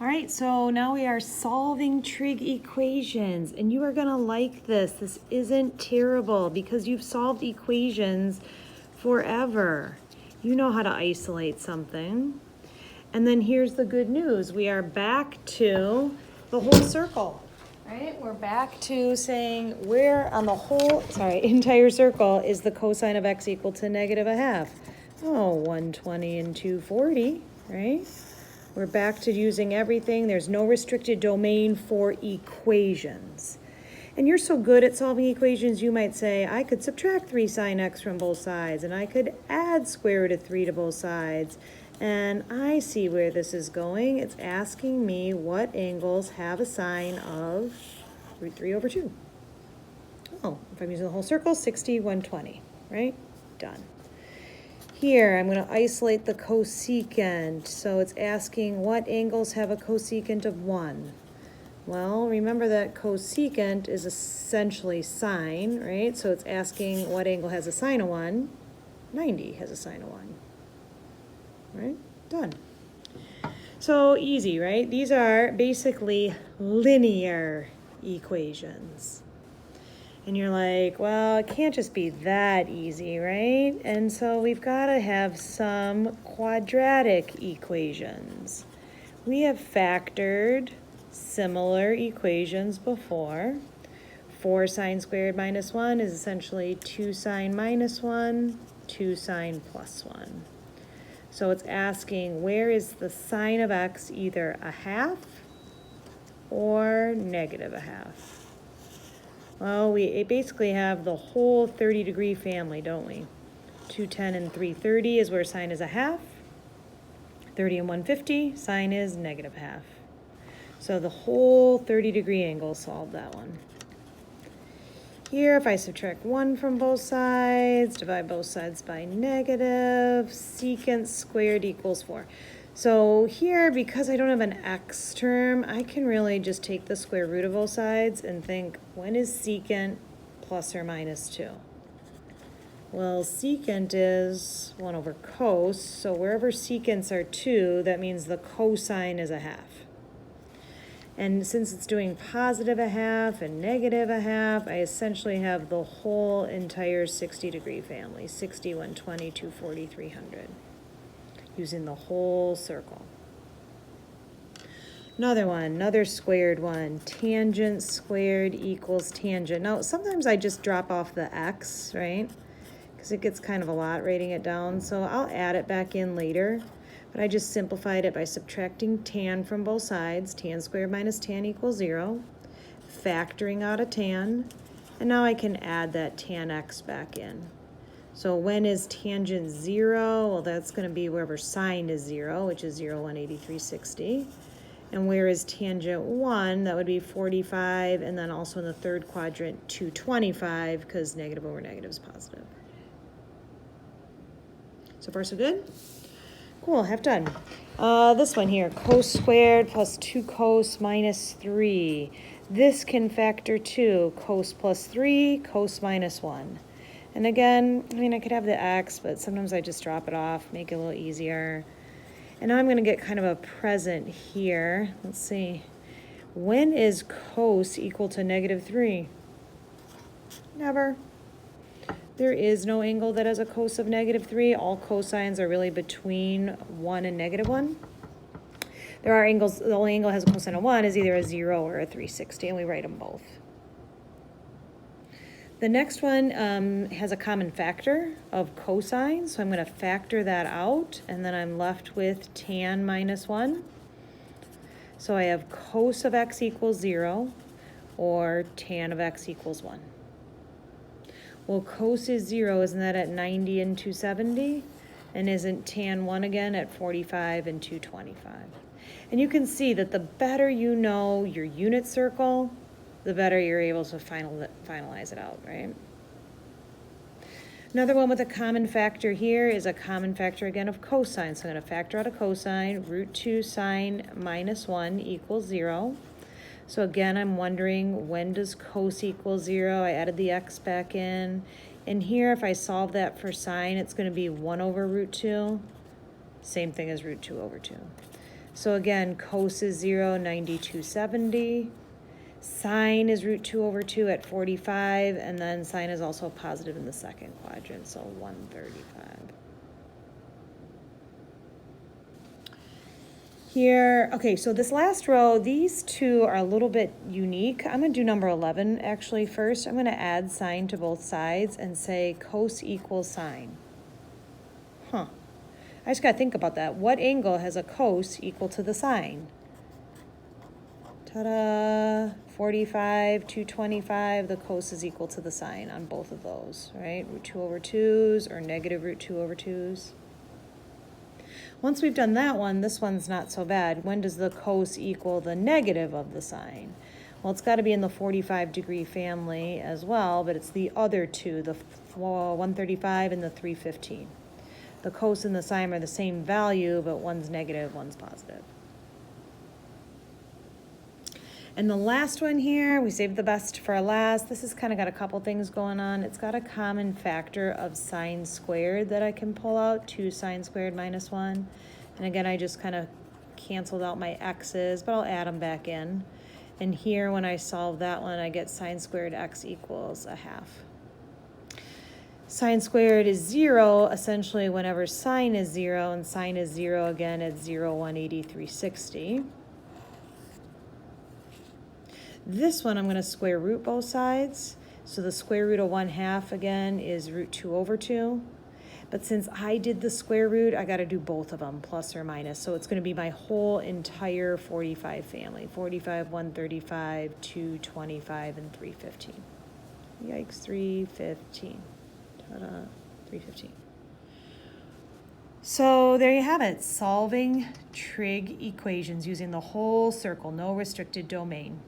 All right, so now we are solving trig equations, and you are gonna like this. This isn't terrible because you've solved equations forever. You know how to isolate something. And then here's the good news. We are back to the whole circle, right? We're back to saying where on the whole, entire circle is the cosine of x equal to negative a half. Oh, 120 and 240, right? We're back to using everything. There's no restricted domain for equations. And you're so good at solving equations, you might say, I could subtract 3 sine x from both sides, and I could add square root of 3 to both sides. And I see where this is going. It's asking me what angles have a sine of root 3 over 2. Oh, if I'm using the whole circle, 60, 120, right? Done. Here, I'm going to isolate the cosecant. So it's asking what angles have a cosecant of 1. Well, remember that cosecant is essentially sine, right? So it's asking what angle has a sine of 1. 90 has a sine of 1. Right? Done. So easy, right? These are basically linear equations. And you're like, well, it can't just be that easy, right? And so we've got to have some quadratic equations. We have factored similar equations before. 4 sine squared minus 1 is essentially 2 sine minus 1, 2 sine plus 1. So it's asking where is the sine of x either a half or negative a half. Well, we basically have the whole 30-degree family, don't we? 210 and 330 is where sine is a half. 30 and 150, sine is negative half. So the whole 30-degree angle solved that one. Here, if I subtract 1 from both sides, divide both sides by negative, secant squared equals 4. So here, because I don't have an x term, I can really just take the square root of both sides and think, when is secant plus or minus 2? Well, secant is 1 over cos, so wherever secants are 2, that means the cosine is a half. And since it's doing positive a half and negative a half, I essentially have the whole entire 60-degree family, 60, 120, 240, 300, using the whole circle. Another one, another squared one, tangent squared equals tangent. Now, sometimes I just drop off the x, right? Because it gets kind of a lot writing it down, so I'll add it back in later. But I just simplified it by subtracting tan from both sides. Tan squared minus tan equals 0. Factoring out a tan. And now I can add that tan x back in. So when is tangent 0? Well, that's going to be wherever sine is 0, which is 0, 183, 60. And where is tangent 1? That would be 45. And then also in the third quadrant, 225, because negative over negative is positive. So far, so good? Cool, half done. This one here, cos squared plus 2 cos minus 3. This can factor 2, cos plus 3, cos minus 1. And again, I mean, I could have the x, but sometimes I just drop it off, make it a little easier. And now I'm going to get kind of a present here. Let's see. When is cos equal to negative 3? Never. There is no angle that has a cos of negative 3. All cosines are really between 1 and negative 1. There are angles, the only angle that has a cosine of 1 is either a 0 or a 360, and we write them both. The next one has a common factor of cosine, so I'm going to factor that out, and then I'm left with tan minus 1. So I have cos of x equals 0, or tan of x equals 1. Well, cos is 0, isn't that at 90 and 270? And isn't tan 1 again at 45 and 225? And you can see that the better you know your unit circle, the better you're able to finalize it out, right? Another one with a common factor here is a common factor again of cosine. So I'm going to factor out a cosine. Root 2 sine minus 1 equals 0. So again, I'm wondering, when does cos equal 0? I added the x back in. And here, if I solve that for sine, it's going to be 1 over root 2. Same thing as root 2 over 2. So again, cos is 0, 9270. Sine is root 2 over 2 at 45, and then sine is also positive in the second quadrant, so 135. Here, okay, so this last row, these two are a little bit unique. I'm going to do number 11 actually first. I'm going to add sine to both sides and say cos equals sine. I just got to think about that. What angle has a cos equal to the sine? Ta-da! 45, 225, the cos is equal to the sine on both of those, right? Root 2 over 2's or negative root 2 over 2's. Once we've done that one, this one's not so bad. When does the cos equal the negative of the sine? Well, it's got to be in the 45-degree family as well, but it's the other two, the 135 and the 315. The cos and the sine are the same value, but one's negative, one's positive. And the last one here, we saved the best for last. This has kind of got a couple things going on. It's got a common factor of sine squared that I can pull out, 2 sine squared minus 1. And again, I just kind of canceled out my x's, but I'll add them back in. And here, when I solve that one, I get sine squared x equals a half. Sine squared is 0, essentially whenever sine is 0, and sine is 0 again at 0, 180, 360. This one, I'm going to square root both sides. So the square root of 1/2 again is root 2 over 2. But since I did the square root, I got to do both of them, plus or minus. So it's going to be my whole entire 45 family. 45, 135, 225, and 315. Yikes, 315. Ta-da, 315. So there you have it, solving trig equations using the whole circle, no restricted domain.